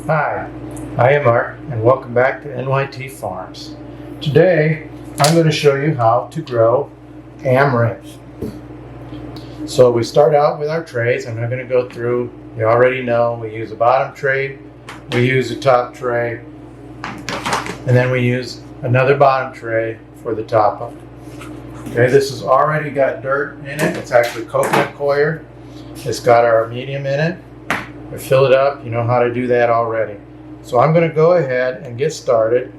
Hi, I am Mark and welcome back to NYT Farms. Today I'm going to show you how to grow amaranth. So we start out with our trays. I'm not going to go through, you already know we use a bottom tray, we use a top tray, and then we use another bottom tray for the top of it. Okay, this has already got dirt in it. It's actually coconut coir. It's got our medium in it. We fill it up. You know how to do that already. So I'm going to go ahead and get started.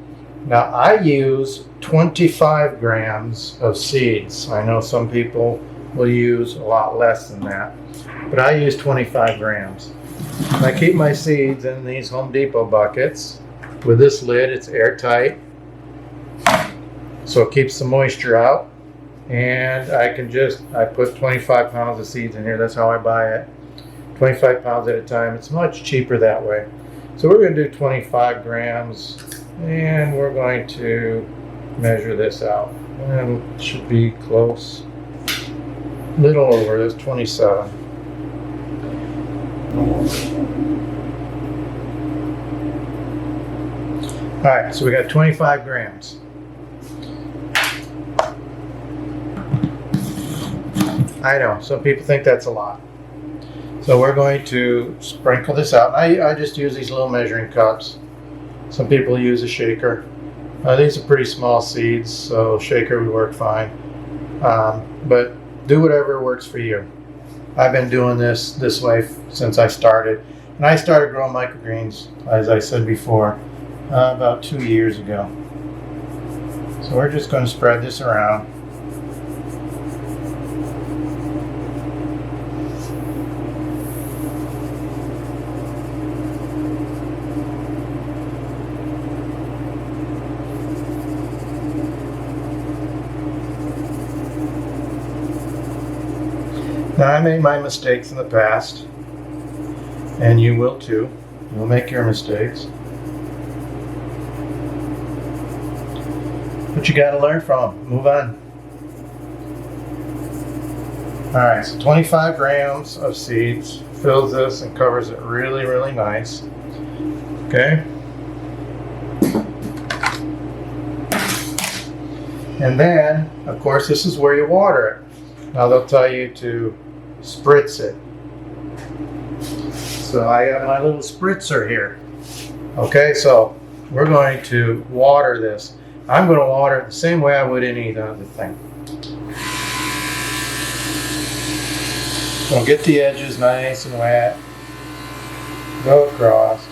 Now I use 25 grams of seeds. I know some people will use a lot less than that, but I use 25 grams. And I keep my seeds in these Home Depot buckets with this lid. It's airtight, so it keeps the moisture out. And I put 25 pounds of seeds in here. That's how I buy it. 25 pounds at a time. It's much cheaper that way. So we're going to do 25 grams and we're going to measure this out. And it should be close. A little over. There's 27. Alright, so we got 25 grams. I know, some people think that's a lot. So we're going to sprinkle this out. I just use these little measuring cups. Some people use a shaker. These are pretty small seeds, so shaker would work fine. But do whatever works for you. I've been doing this way since I started. And I started growing microgreens, as I said before, about 2 years ago. So we're just going to spread this around. Now, I made my mistakes in the past, and you will too. You'll make your mistakes. But you got to learn from them. Move on. Alright, so 25 grams of seeds fills this and covers it really, really nice. Okay? And then, of course, this is where you water it. Now they'll tell you to spritz it. So I got my little spritzer here. Okay, so we're going to water this. I'm going to water it the same way I would any other thing. So get the edges nice and wet. Go across.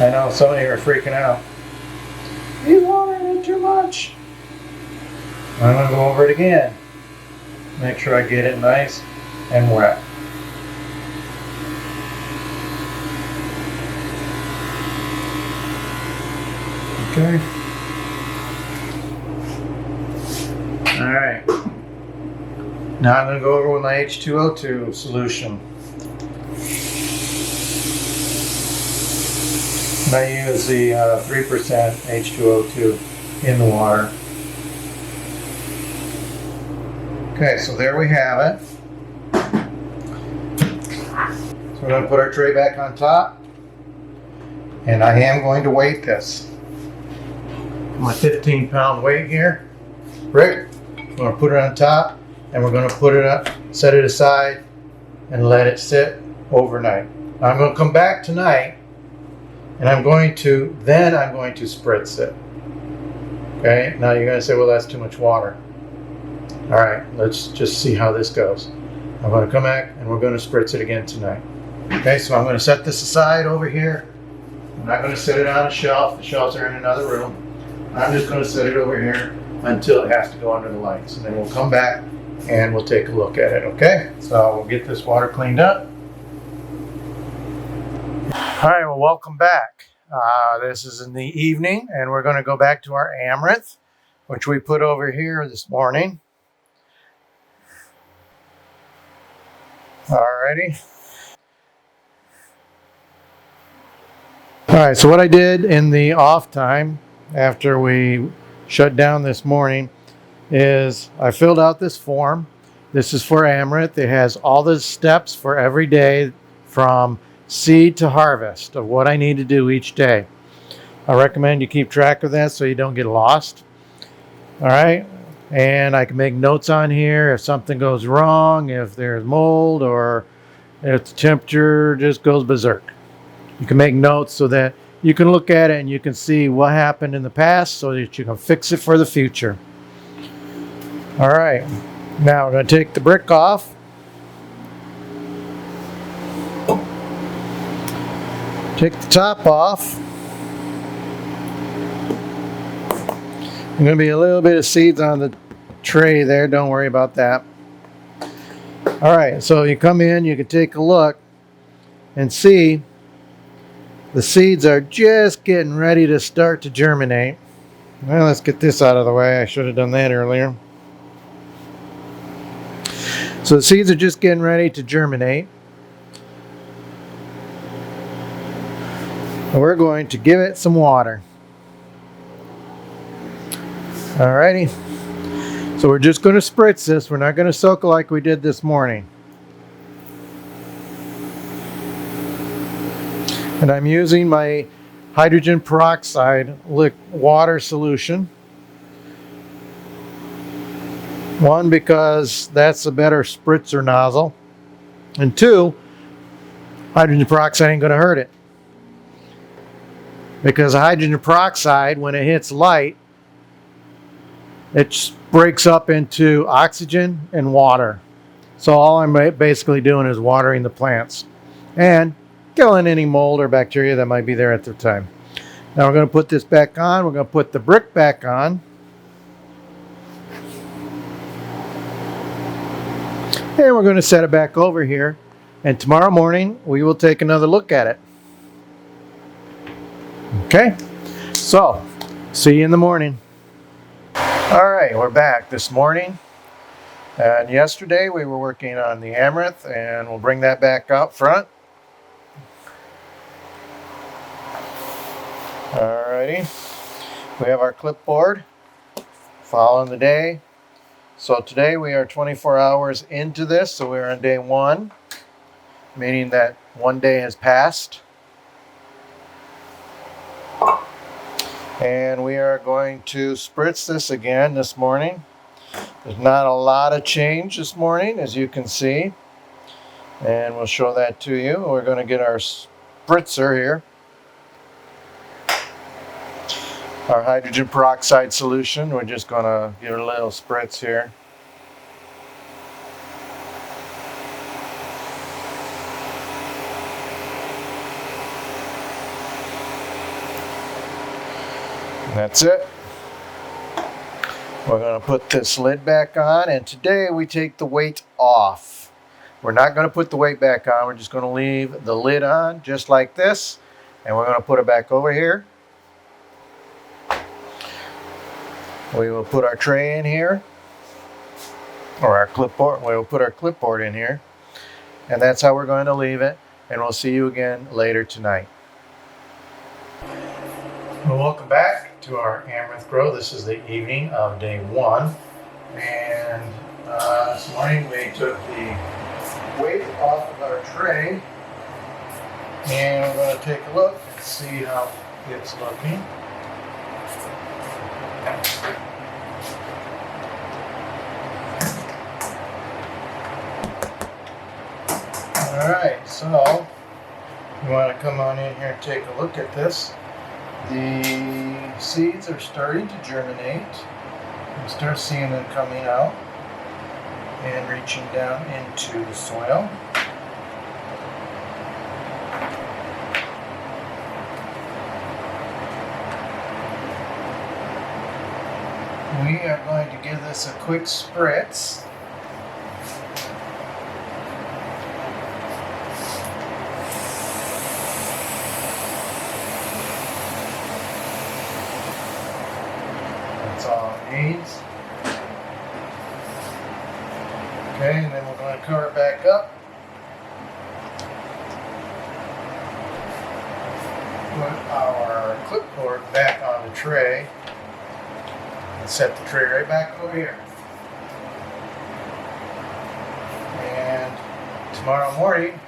I know some of you are freaking out. He's watering it too much. I'm going to go over it again. Make sure I get it nice and wet. Okay. Alright. Now I'm going to go over with my H2O2 solution. I use the 3% H2O2 in the water. Okay, so there we have it. So we're going to put our tray back on top. And I am going to weight this. My 15-pound weight here. Rick, we're going to put it on top and we're going to put it up, set it aside, and let it sit overnight. I'm going to come back tonight. And I'm going to spritz it. Okay, now you're going to say, well, that's too much water. All right, let's just see how this goes. I'm going to come back and we're going to spritz it again tonight. Okay, so I'm going to set this aside over here. I'm not going to set it on a shelf. The shelves are in another room. I'm just going to set it over here until it has to go under the lights. And then we'll come back and we'll take a look at it, okay? So we'll get this water cleaned up. All right, well, welcome back. This is in the evening, and we're going to go back to our amaranth, which we put over here this morning. Alrighty. All right, so what I did in the off time after we shut down this morning is I filled out this form. This is for amaranth. It has all the steps for every day from seed to harvest of what I need to do each day. I recommend you keep track of that so you don't get lost. All right. And I can make notes on here if something goes wrong, if there's mold, or if the temperature just goes berserk. You can make notes so that you can look at it and you can see what happened in the past so that you can fix it for the future. All right. Now we're going to take the brick off. Take the top off. There's going to be a little bit of seeds on the tray there. Don't worry about that. All right, so you come in, you can take a look and see the seeds are just getting ready to start to germinate. Well, let's get this out of the way. I should have done that earlier. So the seeds are just getting ready to germinate. And we're going to give it some water. Alrighty. So we're just going to spritz this. We're not going to soak it like we did this morning. And I'm using my hydrogen peroxide water solution. One, because that's a better spritzer nozzle. And two, hydrogen peroxide ain't going to hurt it. Because hydrogen peroxide, when it hits light, it breaks up into oxygen and water. So all I'm basically doing is watering the plants and killing any mold or bacteria that might be there at the time. Now we're going to put this back on. We're going to put the brick back on. And we're going to set it back over here. And tomorrow morning, we will take another look at it. Okay? So, see you in the morning. All right, we're back this morning. And yesterday, we were working on the amaranth, and we'll bring that back out front. All righty. We have our clipboard following the day. So today we are 24 hours into this, so we're on day 1, meaning that 1 day has passed. And we are going to spritz this again this morning. There's not a lot of change this morning, as you can see. And we'll show that to you. We're going to get our spritzer here. Our hydrogen peroxide solution. We're just going to give it a little spritz here. And that's it. We're going to put this lid back on, and today we take the weight off. We're not going to put the weight back on. We're just going to leave the lid on just like this, and we're going to put it back over here. We will put our tray in here, or our clipboard. We will put our clipboard in here, and that's how we're going to leave it, and we'll see you again later tonight. Well, welcome back to our amaranth grow. This is the evening of day 1, and this morning we took the weight off of our tray, and we're going to take a look and see how it's looking. Alright, so you want to come on in here and take a look at this. The seeds are starting to germinate. You start seeing them coming out and reaching down into the soil. We are going to give this a quick spritz. That's all it needs. Okay, and then we're going to cover it back up. Put our clipboard back on the tray. And set the tray right back over here. tomorrow morning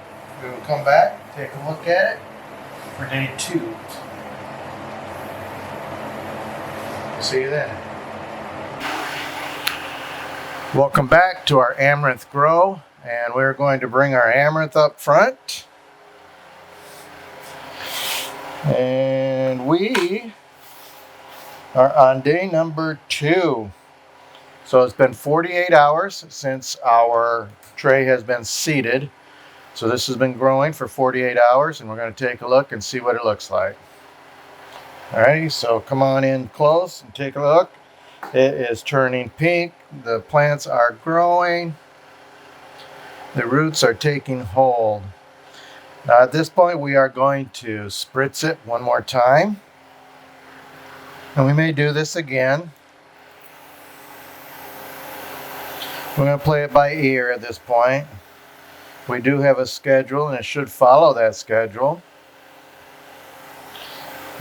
we will come back, take a look at it for day 2. See you then. Welcome back to our amaranth grow, and we're going to bring our amaranth up front. And we are on day number 2. So it's been 48 hours since our tray has been seeded. So this has been growing for 48 hours, and we're going to take a look and see what it looks like. Alrighty, so come on in close and take a look. It is turning pink. The plants are growing. The roots are taking hold. Now at this point we are going to spritz it one more time. And we may do this again. We're going to play it by ear at this point. We do have a schedule and it should follow that schedule.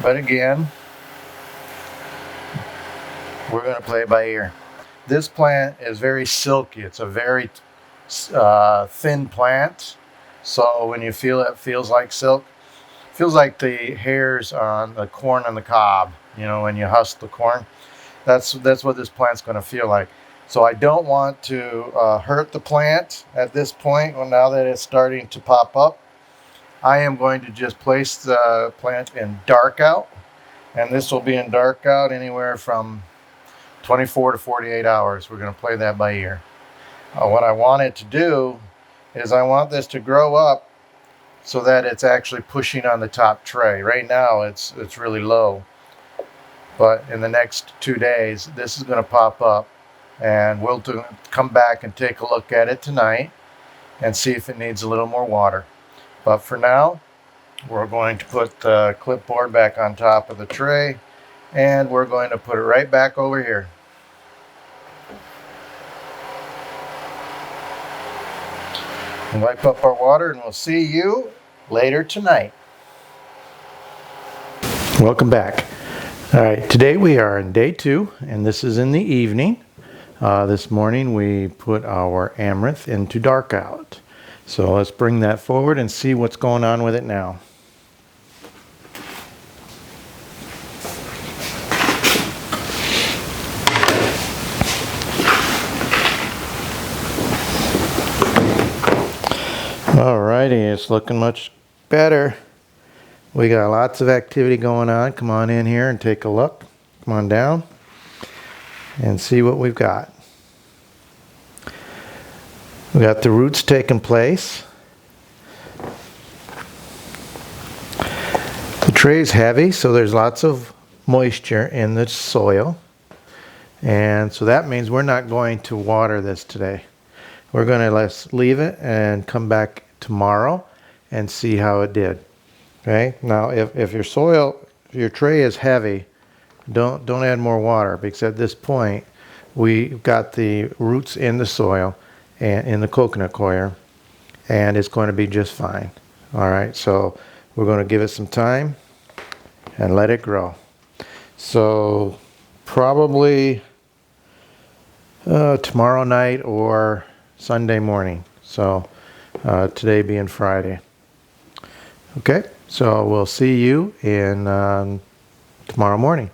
But again, we're going to play it by ear. This plant is very silky. It's a very thin plant. So when you feel it, it feels like silk. It feels like the hairs on the corn on the cob. You know, when you husk the corn. That's what this plant's going to feel like. So I don't want to hurt the plant at this point. Well, now that it's starting to pop up, I am going to just place the plant in dark out, and this will be in dark out anywhere from 24 to 48 hours. We're going to play that by ear. What I want it to do is I want this to grow up so that it's actually pushing on the top tray. Right now it's really low, but in the next 2 days this is going to pop up, and we'll come back and take a look at it tonight and see if it needs a little more water. But for now, we're going to put the clipboard back on top of the tray, and we're going to put it right back over here. And wipe up our water, and we'll see you later tonight. Welcome back. All right, today we are on day 2, and this is in the evening. This morning we put our amaranth into dark out. So let's bring that forward and see what's going on with it now. Alrighty, it's looking much better. We got lots of activity going on. Come on in here and take a look. Come on down and see what we've got. We got the roots taking place. The tray is heavy, so there's lots of moisture in the soil. And so that means we're not going to water this today. We're going to let's leave it and come back tomorrow and see how it did. Okay? Now if your tray is heavy, don't add more water, because at this point we've got the roots in the soil and in the coconut coir, and it's going to be just fine. All right, so we're going to give it some time and let it grow. So probably tomorrow night or Sunday morning. So today being Friday. Okay, so we'll see you in tomorrow morning.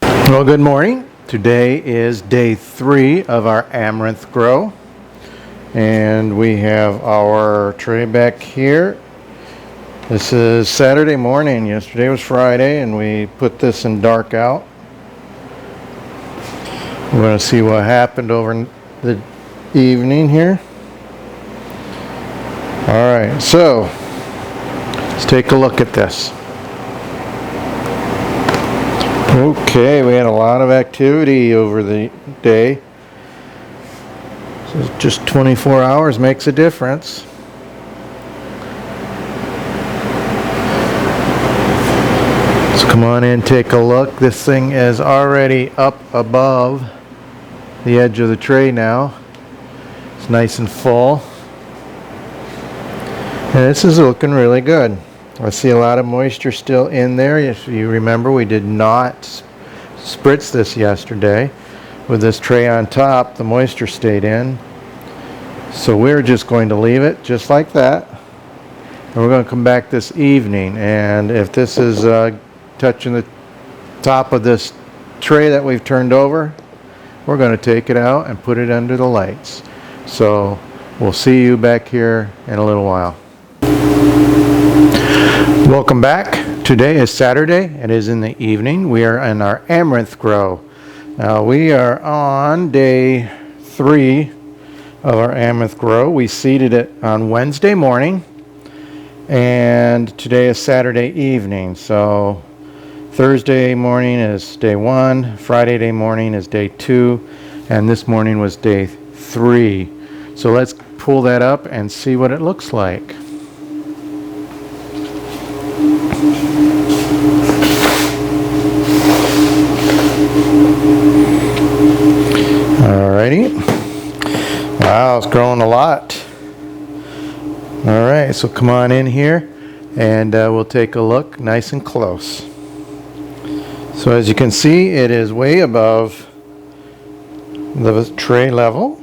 Well, good morning. Today is day 3 of our amaranth grow. And we have our tray back here. This is Saturday morning. Yesterday was Friday, and we put this in dark out. We're going to see what happened over the evening here. All right, so let's take a look at this. Okay, we had a lot of activity over the day. So just 24 hours makes a difference. So come on in, take a look. This thing is already up above the edge of the tray now. It's nice and full. And this is looking really good. I see a lot of moisture still in there. If you remember, we did not spritz this yesterday. With this tray on top, the moisture stayed in. So we're just going to leave it just like that. And we're going to come back this evening, and if this is touching the top of this tray that we've turned over, we're going to take it out and put it under the lights. So we'll see you back here in a little while. Welcome back. Today is Saturday. It is in the evening. We are in our amaranth grow. Now we are on day 3 of our amaranth grow. We seeded it on Wednesday morning, and today is Saturday evening. So Thursday morning is day 1, Friday morning is day 2, and this morning was day 3. So let's pull that up and see what it looks like. Alrighty. Wow, it's growing a lot. Alright, so come on in here and we'll take a look nice and close. So as you can see, it is way above the tray level,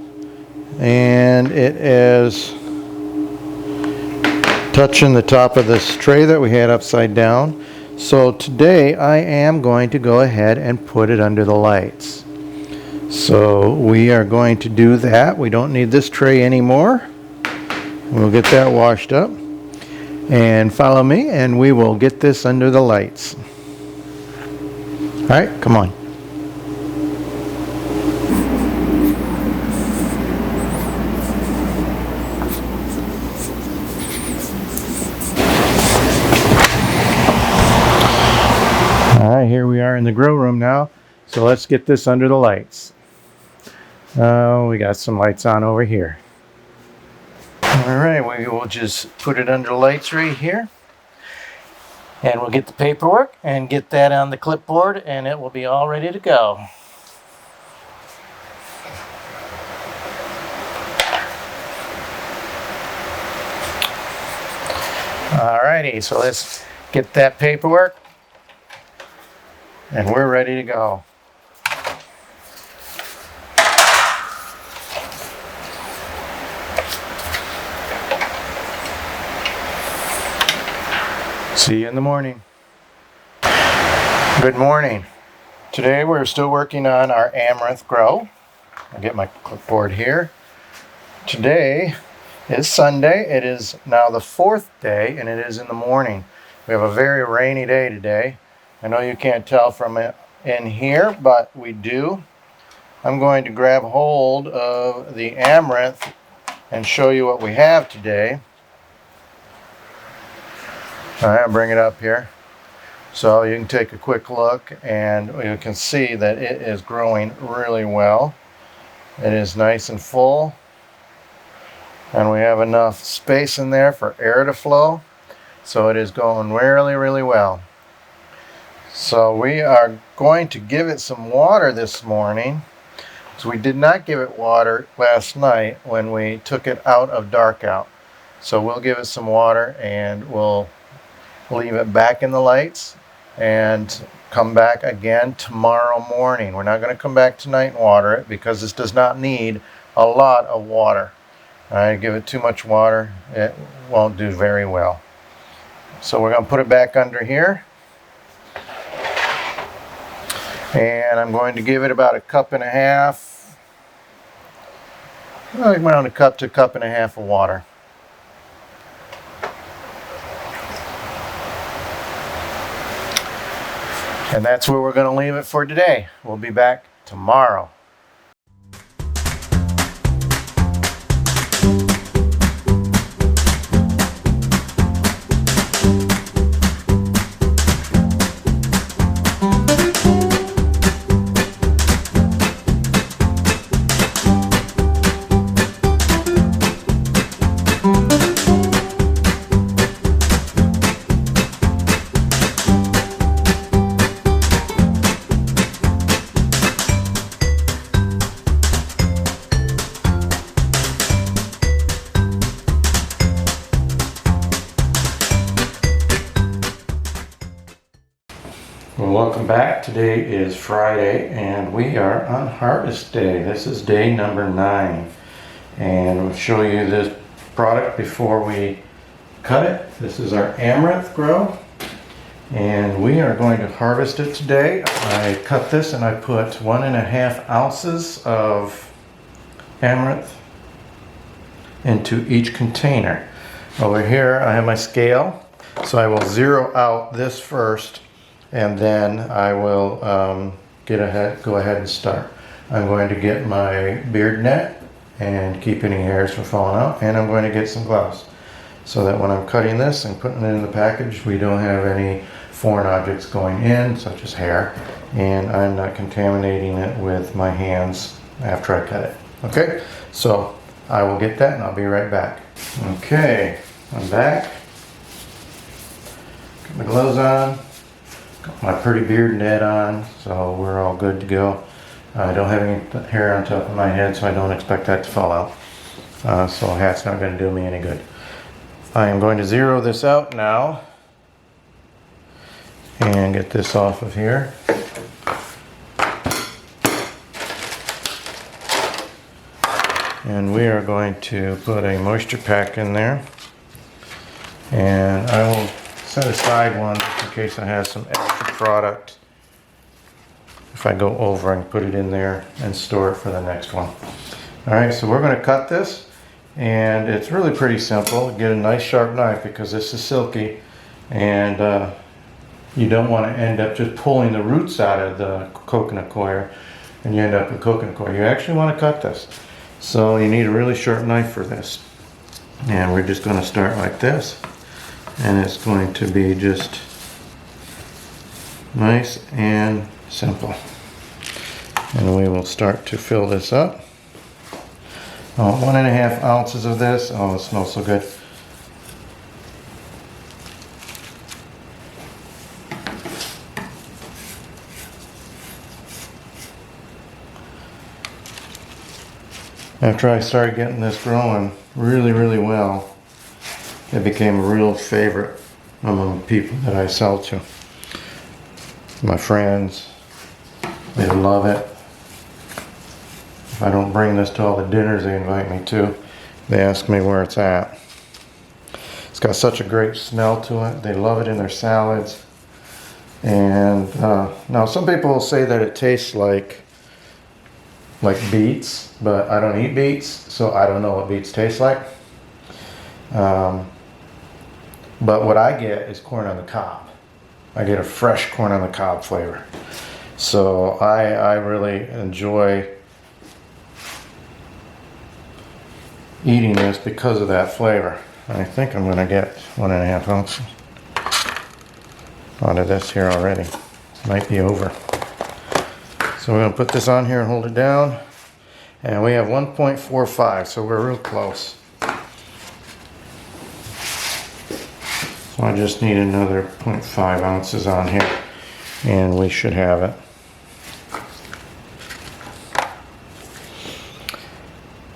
and it is touching the top of this tray that we had upside down. So today I am going to go ahead and put it under the lights. So we are going to do that. We don't need this tray anymore. We'll get that washed up. And follow me and we will get this under the lights. Alright, come on. Alright, here we are in the grow room now. So let's get this under the lights. Oh, we got some lights on over here. Alright, we will just put it under the lights right here. And we'll get the paperwork and get that on the clipboard, and it will be all ready to go. Alrighty, so let's get that paperwork, and we're ready to go. See you in the morning. Good morning. Today we're still working on our amaranth grow. I'll get my clipboard here. Today is Sunday. It is now the 4th day, and it is in the morning. We have a very rainy day today. I know you can't tell from it in here, but we do. I'm going to grab hold of the amaranth and show you what we have today. Alright, I'll bring it up here so you can take a quick look, and you can see that it is growing really well. It is nice and full, and we have enough space in there for air to flow, so it is going really well. So we are going to give it some water this morning, because we did not give it water last night when we took it out of dark out. So we'll give it some water, and we'll leave it back in the lights and come back again tomorrow morning. We're not going to come back tonight and water it, because this does not need a lot of water. Alright, give it too much water, it won't do very well. So we're going to put it back under here, and I'm going to give it about a cup and a half, around a cup to a cup and a half of water. And that's where we're going to leave it for today. We'll be back tomorrow. Well, welcome back. Today is Friday and we are on harvest day. This is day number 9. and we'll show you this product before we cut it. This is our amaranth grow, and we are going to harvest it today. I cut this and I put 1.5 ounces of amaranth into each container. Over here I have my scale, so I will zero out this first, and then I will go ahead and start. I'm going to get my beard net and keep any hairs from falling out, and I'm going to get some gloves so that when I'm cutting this and putting it in the package, we don't have any foreign objects going in, such as hair, and I'm not contaminating it with my hands after I cut it. Okay, so I will get that and I'll be right back. Okay, I'm back. Got my gloves on, got my pretty beard net on, so we're all good to go. I don't have any hair on top of my head, so I don't expect that to fall out. So a hat's not going to do me any good. I am going to zero this out now and get this off of here. And we are going to put a moisture pack in there, and I will set aside one in case I have some extra product if I go over and put it in there and store it for the next one. Alright, so we're going to cut this, and it's really pretty simple. Get a nice sharp knife because this is silky, and you don't want to end up just pulling the roots out of the coconut coir and you end up with coconut coir. You actually want to cut this. So you need a really sharp knife for this. And we're just going to start like this, and it's going to be just nice and simple. And we will start to fill this up. 1.5 ounces of this. Oh, it smells so good. After I started getting this growing really well, it became a real favorite among people that I sell to. My friends, they love it. If I don't bring this to all the dinners they invite me to, they ask me where it's at. It's got such a great smell to it. They love it in their salads. And now some people will say that it tastes like beets, but I don't eat beets, so I don't know what beets taste like. But what I get is corn on the cob. I get a fresh corn on the cob flavor. So I really enjoy eating this because of that flavor. I think I'm going to get 1.5 ounces out of this here already. Might be over. So we're going to put this on here and hold it down. And we have 1.45, so we're real close. So I just need another 0.5 ounces on here, and we should have it.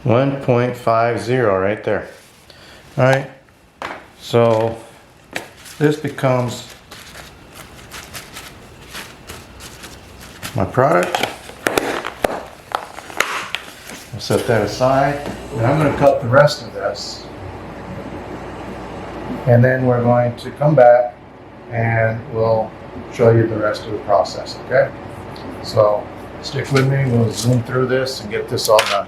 1.50 right there. Alright, so this becomes my product. I'll set that aside, and I'm going to cut the rest of this, and then we're going to come back and we'll show you the rest of the process. Okay, so stick with me. We'll zoom through this and get this all done.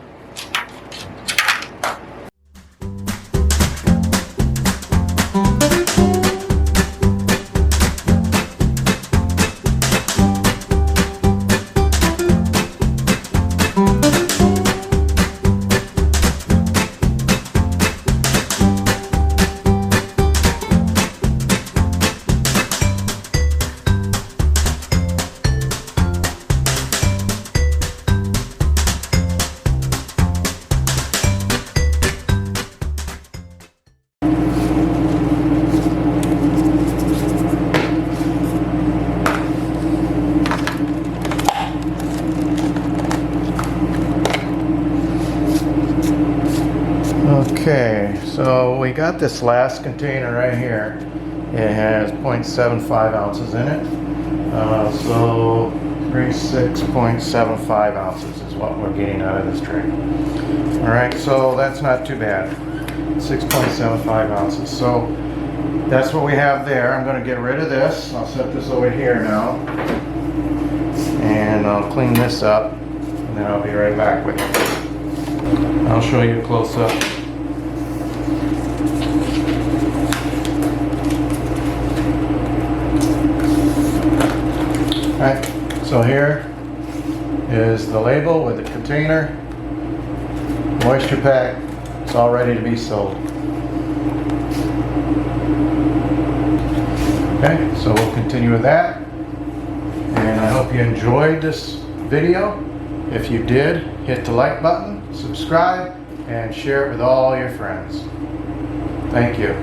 Okay, so we got this last container right here. It has 0.75 ounces in it. So 36.75 ounces is what we're getting out of this tray. Alright, so that's not too bad. 6.75 ounces. So that's what we have there. I'm going to get rid of this. I'll set this over here now. And I'll clean this up. And then I'll be right back with you. I'll show you a close up. Alright, so here is the label with the container, moisture pack. It's all ready to be sold. Okay, so we'll continue with that. And I hope you enjoyed this video. If you did, hit the like button, subscribe, and share it with all your friends. Thank you.